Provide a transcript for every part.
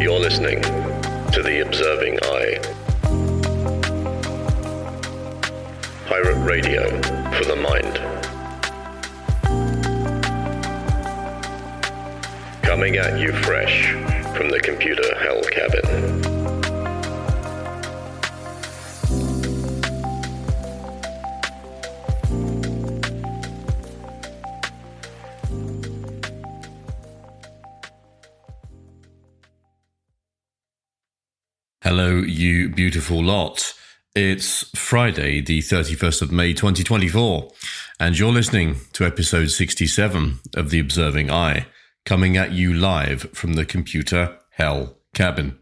You're listening to The Observing Eye. Pirate radio for the mind. Coming at you fresh from the computer hell cabin. Hello, you beautiful lot. It's Friday, the 31st of May, 2024, and you're listening to episode 67 of The Observing Eye, coming at you live from the computer hell cabin.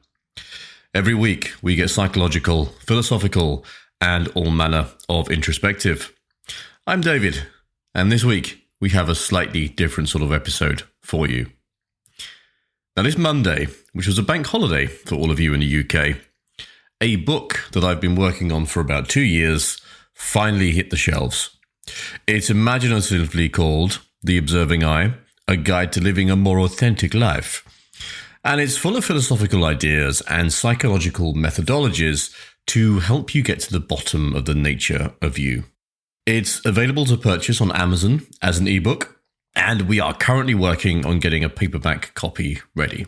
Every week, we get psychological, philosophical, and all manner of introspective. I'm David, and this week, we have a slightly different sort of episode for you. Now, this Monday, which was a bank holiday for all of you in the UK, a book that I've been working on for about 2 years finally hit the shelves. It's imaginatively called The Observing Eye, A Guide to Living a More Authentic Life. And it's full of philosophical ideas and psychological methodologies to help you get to the bottom of the nature of you. It's available to purchase on Amazon as an ebook, and we are currently working on getting a paperback copy ready.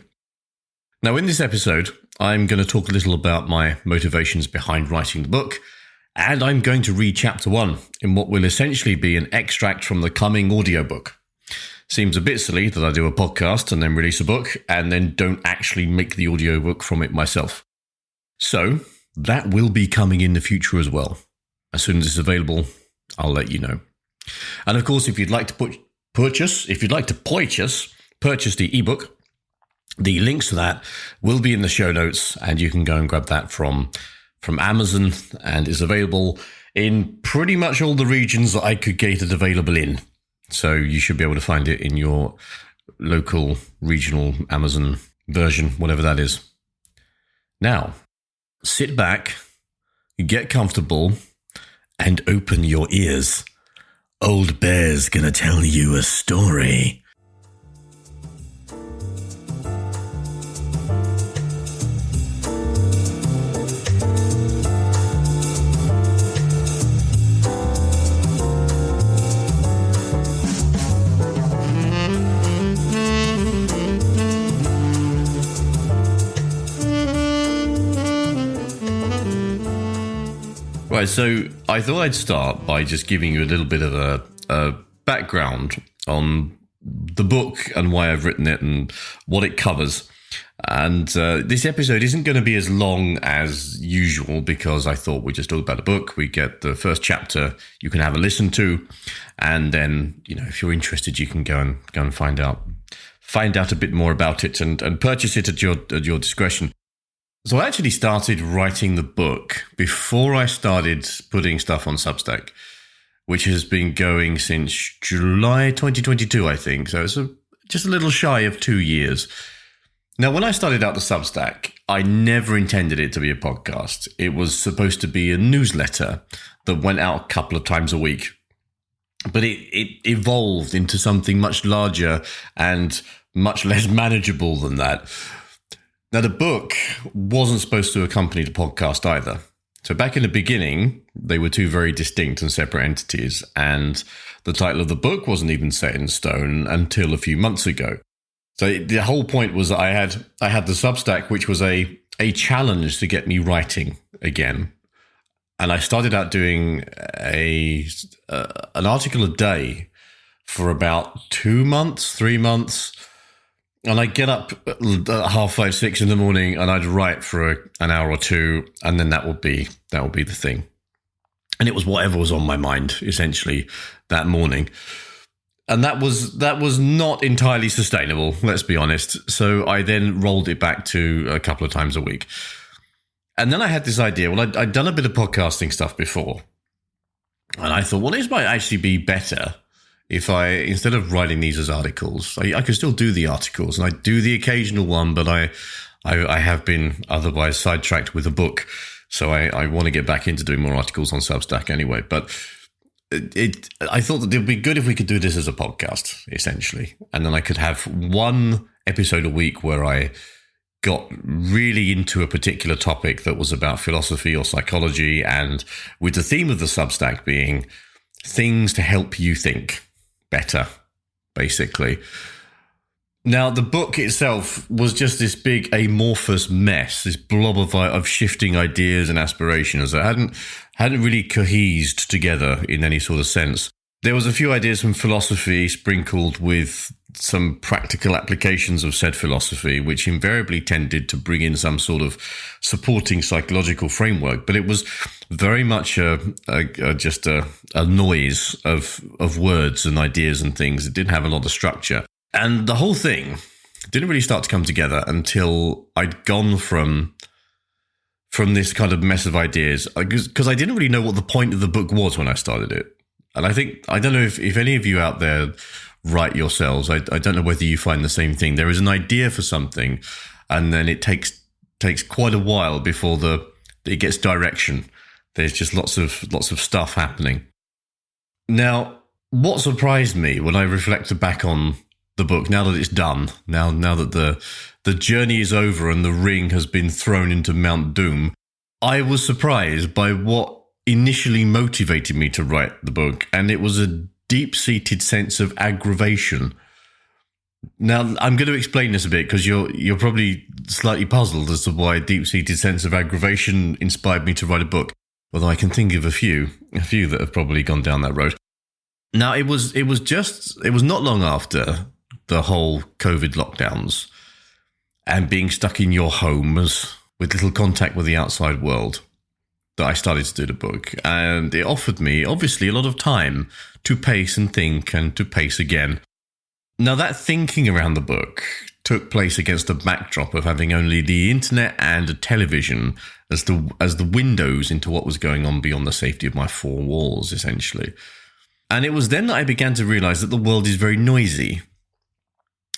Now, in this episode, I'm going to talk a little about my motivations behind writing the book, and I'm going to read chapter 1 in what will essentially be an extract from the coming audiobook. Seems a bit silly that I do a podcast and then release a book, and then don't actually make the audiobook from it myself. So, that will be coming in the future as well. As soon as it's available, I'll let you know. And of course, if you'd like to purchase the ebook, the links to that will be in the show notes, and you can go and grab that from Amazon, and is available in pretty much all the regions that I could get it available in. So you should be able to find it in your local regional Amazon version, whatever that is. Now, sit back, get comfortable, and open your ears. Old Bear's gonna tell you a story. Right, so I thought I'd start by just giving you a little bit of a background on the book and why I've written it and what it covers. And this episode isn't going to be as long as usual because I thought we'd just talk about the book. We get the first chapter you can have a listen to, and then, you know, if you're interested, you can go and find out a bit more about it and purchase it at your discretion. So I actually started writing the book before I started putting stuff on Substack, which has been going since July 2022, I think. So it's just a little shy of 2 years. Now, when I started out the Substack, I never intended it to be a podcast. It was supposed to be a newsletter that went out a couple of times a week. But it evolved into something much larger and much less manageable than that. Now, the book wasn't supposed to accompany the podcast either. So back in the beginning, they were two very distinct and separate entities, and the title of the book wasn't even set in stone until a few months ago. So the whole point was that I had the Substack, which was a challenge to get me writing again. And I started out doing an article a day for about 2 months, 3 months. And I'd get up at 5:30, 6 in the morning, and I'd write for an hour or two, and then that would be the thing. And it was whatever was on my mind, essentially, that morning. And that was not entirely sustainable, let's be honest. So I then rolled it back to a couple of times a week. And then I had this idea. Well, I'd done a bit of podcasting stuff before. And I thought, well, this might actually be better if I, instead of writing these as articles, I could still do the articles, and I do the occasional one, but I have been otherwise sidetracked with a book. So I want to get back into doing more articles on Substack anyway. But I thought that it would be good if we could do this as a podcast, essentially. And then I could have one episode a week where I got really into a particular topic that was about philosophy or psychology, and with the theme of the Substack being things to help you think better, basically. Now, the book itself was just this big amorphous mess, this blob of shifting ideas and aspirations that hadn't really cohesed together in any sort of sense. There was a few ideas from philosophy sprinkled with some practical applications of said philosophy, which invariably tended to bring in some sort of supporting psychological framework. But it was very much just a noise of words and ideas and things. It didn't have a lot of structure. And the whole thing didn't really start to come together until I'd gone from this kind of mess of ideas, because I didn't really know what the point of the book was when I started it. And I don't know if any of you out there write yourselves. I don't know whether you find the same thing. There is an idea for something, and then it takes quite a while before it gets direction. There's just lots of stuff happening. Now, what surprised me when I reflected back on the book, now that it's done, now that the journey is over and the ring has been thrown into Mount Doom, I was surprised by what initially motivated me to write the book, and it was a deep-seated sense of aggravation. Now, I'm going to explain this a bit because you're probably slightly puzzled as to why a deep-seated sense of aggravation inspired me to write a book, although I can think of a few that have probably gone down that road. Now, it was not long after the whole COVID lockdowns and being stuck in your homes with little contact with the outside world that I started to do the book. And it offered me, obviously, a lot of time to pace and think and to pace again. Now, that thinking around the book took place against the backdrop of having only the internet and a television as the windows into what was going on beyond the safety of my four walls, essentially. And it was then that I began to realize that the world is very noisy.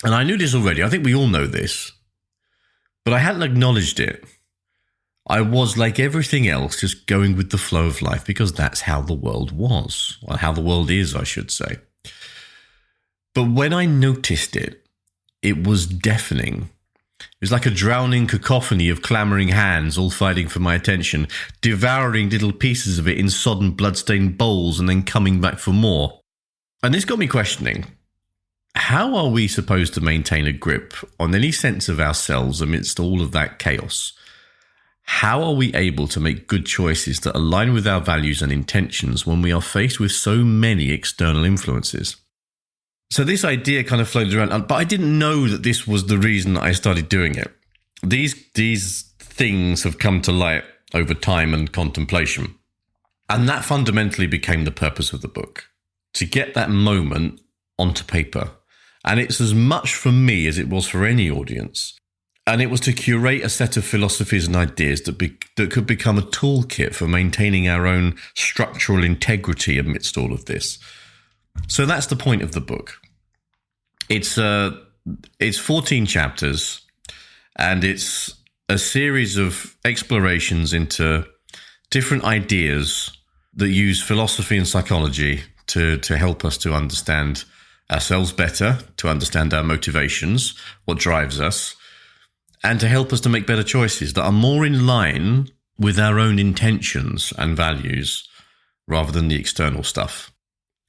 And I knew this already. I think we all know this. But I hadn't acknowledged it. I was, like everything else, just going with the flow of life because that's how the world was, or how the world is, I should say. But when I noticed it, it was deafening. It was like a drowning cacophony of clamoring hands all fighting for my attention, devouring little pieces of it in sodden, blood-stained bowls and then coming back for more. And this got me questioning, how are we supposed to maintain a grip on any sense of ourselves amidst all of that chaos? How are we able to make good choices that align with our values and intentions when we are faced with so many external influences? So this idea kind of floated around, but I didn't know that this was the reason that I started doing it. These things have come to light over time and contemplation. And that fundamentally became the purpose of the book, to get that moment onto paper. And it's as much for me as it was for any audience. And it was to curate a set of philosophies and ideas that could become a toolkit for maintaining our own structural integrity amidst all of this. So that's the point of the book. It's 14 chapters, and it's a series of explorations into different ideas that use philosophy and psychology to help us to understand ourselves better, to understand our motivations, what drives us, and to help us to make better choices that are more in line with our own intentions and values rather than the external stuff.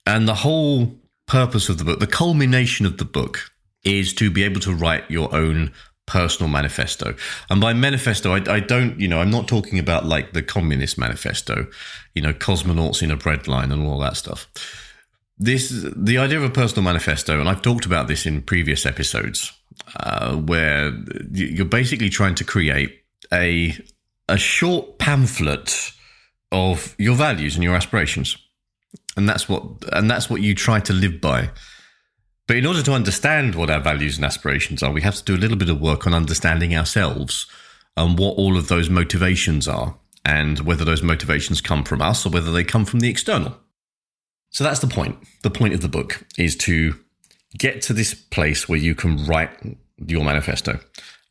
And the whole purpose of the book, the culmination of the book, is to be able to write your own personal manifesto. And by manifesto, I don't, I'm not talking about like the communist manifesto, cosmonauts in a bread line and all that stuff. The idea of a personal manifesto, and I've talked about this in previous episodes, where you're basically trying to create a short pamphlet of your values and your aspirations. And that's what you try to live by. But in order to understand what our values and aspirations are, we have to do a little bit of work on understanding ourselves and what all of those motivations are, and whether those motivations come from us or whether they come from the external. So that's the point. The point of the book is to get to this place where you can write your manifesto,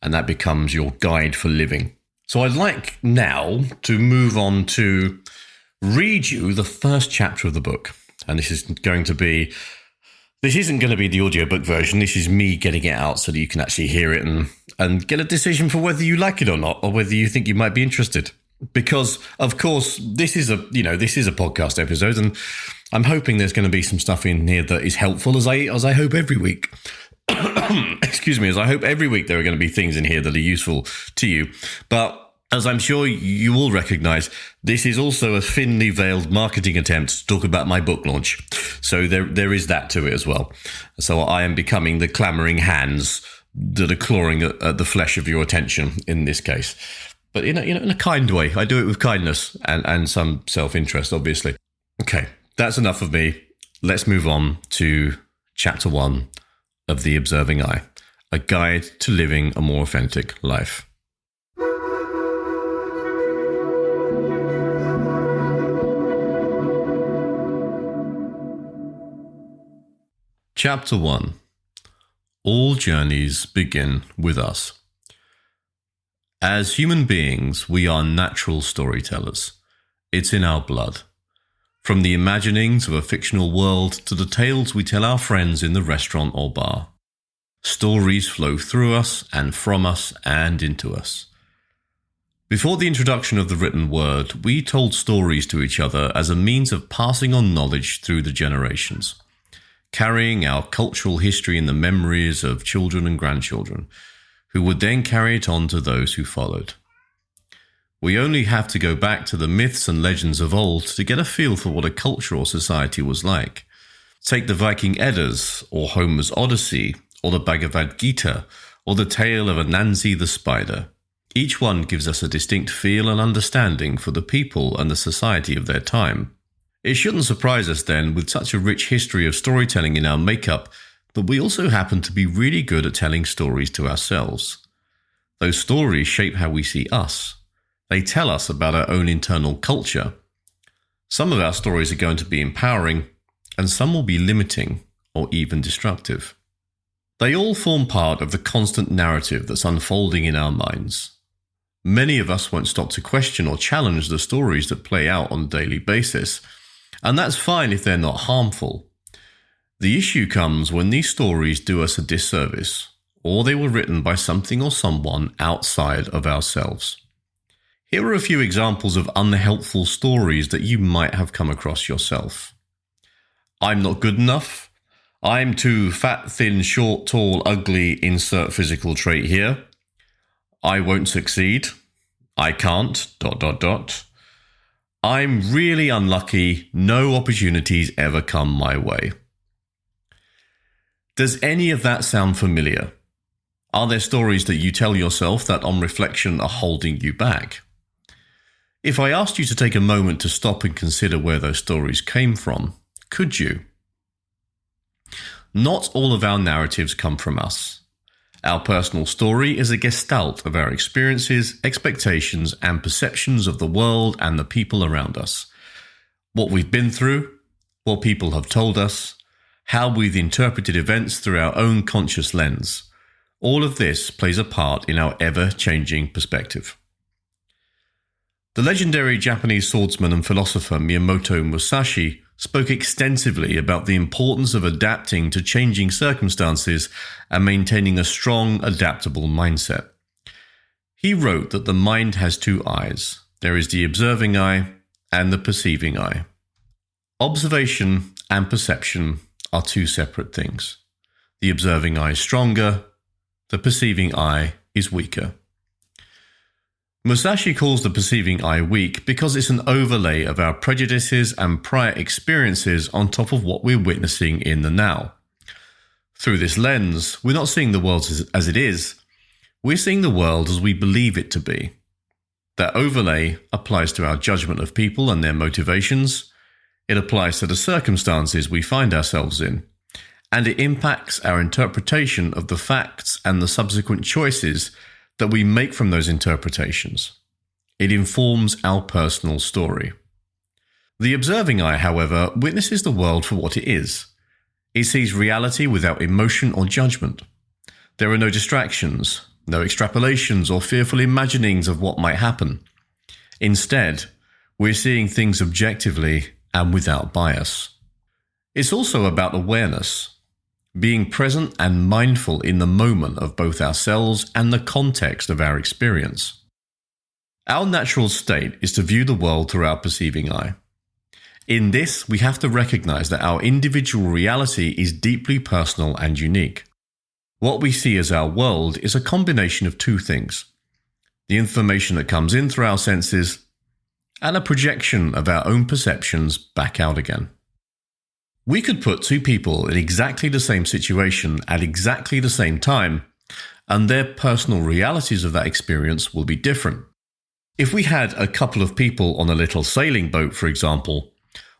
and that becomes your guide for living. So I'd like now to move on to read you the first chapter of the book. And this is going to be This isn't going to be the audiobook version. This is me getting it out so that you can actually hear it and get a decision for whether you like it or not, or whether you think you might be interested. Because, of course, this is a podcast episode, and I'm hoping there's going to be some stuff in here that is helpful, as I hope every week. Excuse me, as I hope every week there are going to be things in here that are useful to you. But as I'm sure you all recognise, this is also a thinly veiled marketing attempt to talk about my book launch. So there is that to it as well. So I am becoming the clamouring hands that are clawing at the flesh of your attention in this case. But in a kind way. I do it with kindness and some self-interest, obviously. Okay, that's enough of me. Let's move on to Chapter 1 of The Observing Eye, a guide to living a more authentic life. Chapter 1. All journeys begin with us. As human beings, we are natural storytellers. It's in our blood. From the imaginings of a fictional world to the tales we tell our friends in the restaurant or bar. Stories flow through us and from us and into us. Before the introduction of the written word, we told stories to each other as a means of passing on knowledge through the generations, carrying our cultural history in the memories of children and grandchildren, who would then carry it on to those who followed. We only have to go back to the myths and legends of old to get a feel for what a culture or society was like. Take the Viking Eddas, or Homer's Odyssey, or the Bhagavad Gita, or the tale of Anansi the spider. Each one gives us a distinct feel and understanding for the people and the society of their time. It shouldn't surprise us then, with such a rich history of storytelling in our makeup, that we also happen to be really good at telling stories to ourselves. Those stories shape how we see us. They tell us about our own internal culture. Some of our stories are going to be empowering, and some will be limiting or even destructive. They all form part of the constant narrative that's unfolding in our minds. Many of us won't stop to question or challenge the stories that play out on a daily basis, and that's fine if they're not harmful. The issue comes when these stories do us a disservice, or they were written by something or someone outside of ourselves. Here are a few examples of unhelpful stories that you might have come across yourself. I'm not good enough. I'm too fat, thin, short, tall, ugly, insert physical trait here. I won't succeed. I can't, ... I'm really unlucky. No opportunities ever come my way. Does any of that sound familiar? Are there stories that you tell yourself that on reflection are holding you back? If I asked you to take a moment to stop and consider where those stories came from, could you? Not all of our narratives come from us. Our personal story is a gestalt of our experiences, expectations, and perceptions of the world and the people around us. What we've been through, what people have told us, how we've interpreted events through our own conscious lens. All of this plays a part in our ever-changing perspective. The legendary Japanese swordsman and philosopher Miyamoto Musashi spoke extensively about the importance of adapting to changing circumstances and maintaining a strong, adaptable mindset. He wrote that the mind has two eyes. There is the observing eye and the perceiving eye. Observation and perception are two separate things. The observing eye is stronger, the perceiving eye is weaker. Musashi calls the perceiving eye weak because it's an overlay of our prejudices and prior experiences on top of what we're witnessing in the now. Through this lens, we're not seeing the world as it is, we're seeing the world as we believe it to be. That overlay applies to our judgment of people and their motivations, it applies to the circumstances we find ourselves in, and it impacts our interpretation of the facts and the subsequent choices that we make from those interpretations. It informs our personal story. The observing eye, however, witnesses the world for what it is. It sees reality without emotion or judgment. There are no distractions, no extrapolations or fearful imaginings of what might happen. Instead, we're seeing things objectively and without bias. It's also about awareness. being present and mindful in the moment of both ourselves and the context of our experience. Our natural state is to view the world through our perceiving eye. In this, we have to recognize that our individual reality is deeply personal and unique. What we see as our world is a combination of two things: the information that comes in through our senses and a projection of our own perceptions back out again. We could put two people in exactly the same situation at exactly the same time, and their personal realities of that experience will be different. If we had a couple of people on a little sailing boat, for example,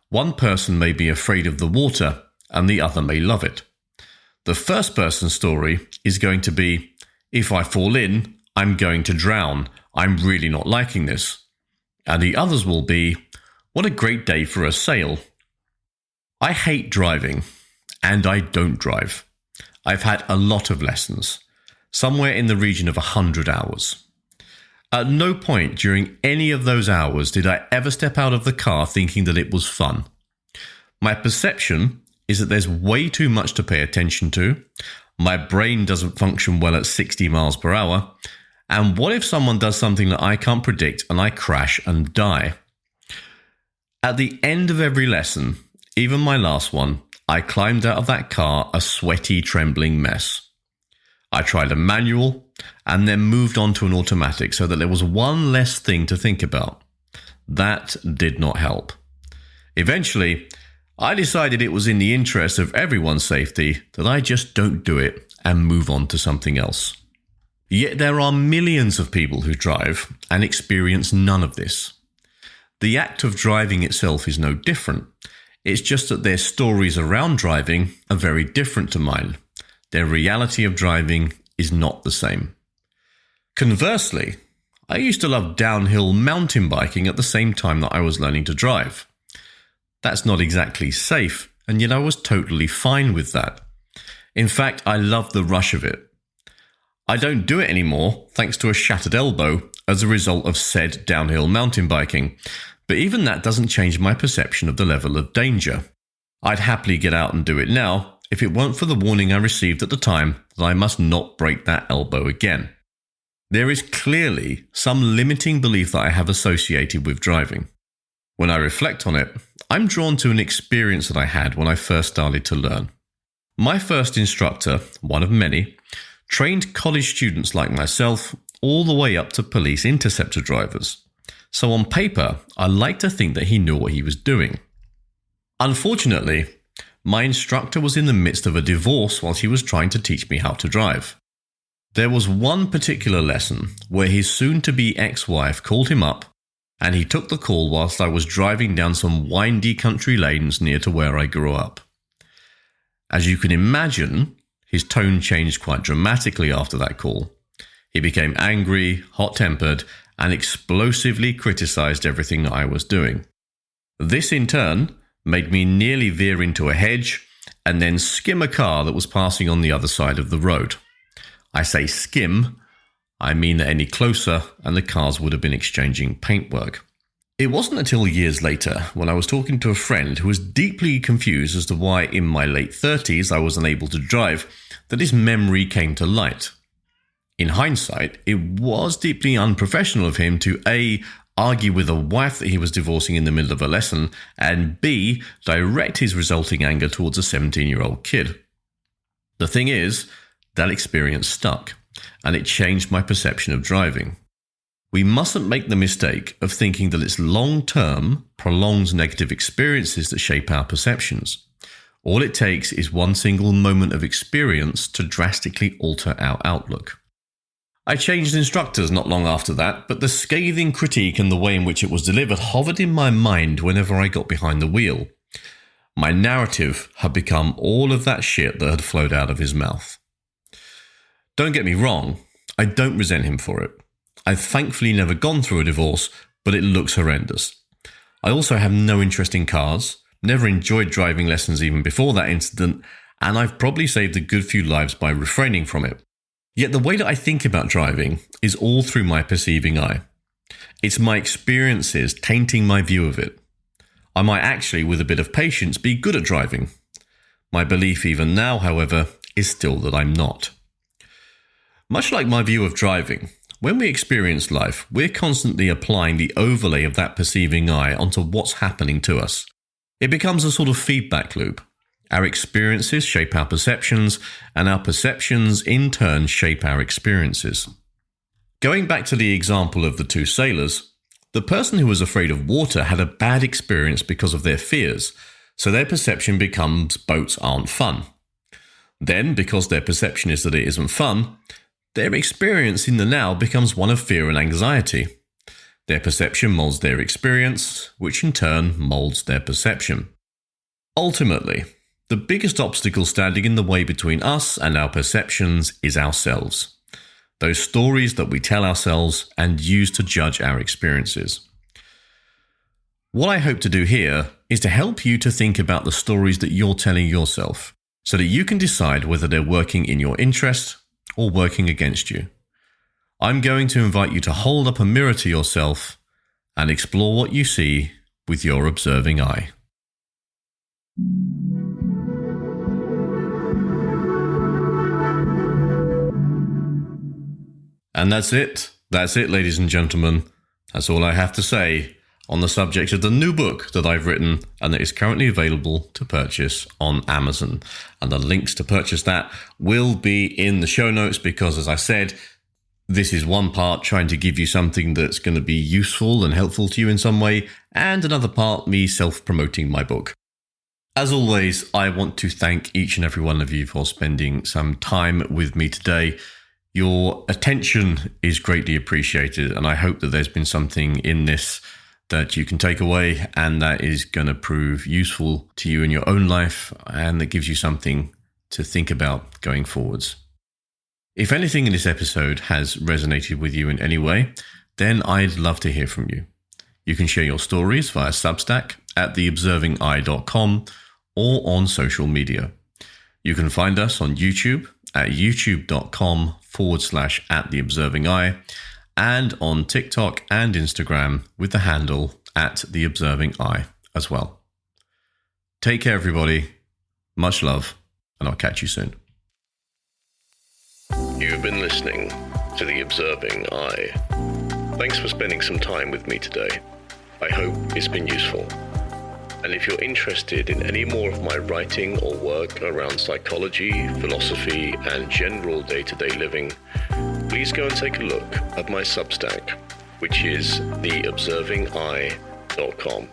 one person may be afraid of the water and the other may love it. The first person's story is going to be, if I fall in, I'm going to drown. I'm really not liking this. And the others will be, what a great day for a sail. I hate driving, and I don't drive. I've had a lot of lessons, somewhere in the region of 100 hours. At no point during any of those hours did I ever step out of the car thinking that it was fun. My perception is that there's way too much to pay attention to. My brain doesn't function well at 60 miles per hour. And what if someone does something that I can't predict and I crash and die? At the end of every lesson, even my last one, I climbed out of that car a sweaty, trembling mess. I tried a manual and then moved on to an automatic so that there was one less thing to think about. That did not help. Eventually, I decided it was in the interest of everyone's safety that I just don't do it and move on to something else. Yet there are millions of people who drive and experience none of this. The act of driving itself is no different. It's just that their stories around driving are very different to mine. Their reality of driving is not the same. Conversely, I used to love downhill mountain biking at the same time that I was learning to drive. That's not exactly safe, and yet I was totally fine with that. In fact, I loved the rush of it. I don't do it anymore thanks to a shattered elbow as a result of said downhill mountain biking, but even that doesn't change my perception of the level of danger. I'd happily get out and do it now if it weren't for the warning I received at the time that I must not break that elbow again. There is clearly some limiting belief that I have associated with driving. When I reflect on it, I'm drawn to an experience that I had when I first started to learn. My first instructor, one of many, trained college students like myself all the way up to police interceptor drivers. So on paper, I like to think that he knew what he was doing. Unfortunately, my instructor was in the midst of a divorce while he was trying to teach me how to drive. There was one particular lesson where his soon-to-be ex-wife called him up, and he took the call whilst I was driving down some windy country lanes near to where I grew up. As you can imagine, his tone changed quite dramatically after that call. He became angry, hot-tempered, and explosively criticized everything that I was doing. This, in turn, made me nearly veer into a hedge and then skim a car that was passing on the other side of the road. I say skim, I mean that any closer and the cars would have been exchanging paintwork. It wasn't until years later, when I was talking to a friend who was deeply confused as to why in my late 30s I was unable to drive, that his memory came to light. In hindsight, it was deeply unprofessional of him to A, argue with a wife that he was divorcing in the middle of a lesson, and B, direct his resulting anger towards a 17-year-old kid. The thing is, that experience stuck, and it changed my perception of driving. We mustn't make the mistake of thinking that it's long-term, prolonged negative experiences that shape our perceptions. All it takes is one single moment of experience to drastically alter our outlook. I changed instructors not long after that, but the scathing critique and the way in which it was delivered hovered in my mind whenever I got behind the wheel. My narrative had become all of that shit that had flowed out of his mouth. Don't get me wrong, I don't resent him for it. I've thankfully never gone through a divorce, but it looks horrendous. I also have no interest in cars, never enjoyed driving lessons even before that incident, and I've probably saved a good few lives by refraining from it. Yet the way that I think about driving is all through my perceiving eye. It's my experiences tainting my view of it. I might actually, with a bit of patience, be good at driving. My belief even now, however, is still that I'm not. Much like my view of driving, when we experience life, we're constantly applying the overlay of that perceiving eye onto what's happening to us. It becomes a sort of feedback loop. Our experiences shape our perceptions, and our perceptions in turn shape our experiences. Going back to the example of the two sailors, the person who was afraid of water had a bad experience because of their fears, so their perception becomes boats aren't fun. Then, because their perception is that it isn't fun, their experience in the now becomes one of fear and anxiety. Their perception molds their experience, which in turn molds their perception. Ultimately, the biggest obstacle standing in the way between us and our perceptions is ourselves. Those stories that we tell ourselves and use to judge our experiences. What I hope to do here is to help you to think about the stories that you're telling yourself, so that you can decide whether they're working in your interest or working against you. I'm going to invite you to hold up a mirror to yourself and explore what you see with your observing eye. And that's it. That's it, ladies and gentlemen. That's all I have to say on the subject of the new book that I've written and that is currently available to purchase on Amazon. And the links to purchase that will be in the show notes because, as I said, this is one part trying to give you something that's going to be useful and helpful to you in some way, and another part me self-promoting my book. As always, I want to thank each and every one of you for spending some time with me today. Your attention is greatly appreciated, and I hope that there's been something in this that you can take away and that is going to prove useful to you in your own life and that gives you something to think about going forwards. If anything in this episode has resonated with you in any way, then I'd love to hear from you. You can share your stories via Substack at theobservingeye.com or on social media. You can find us on YouTube at youtube.com/@theobservingeye and on TikTok and Instagram with the handle @theobservingeye as well. Take care, everybody. Much love, and I'll catch you soon. You've been listening to The Observing Eye. Thanks for spending some time with me today. I hope it's been useful. And if you're interested in any more of my writing or work around psychology, philosophy, and general day-to-day living, please go and take a look at my Substack, which is theobservingeye.com.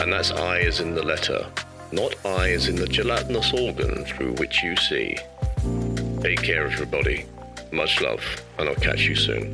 And that's I as in the letter, not I as in the gelatinous organ through which you see. Take care, everybody. Much love, and I'll catch you soon.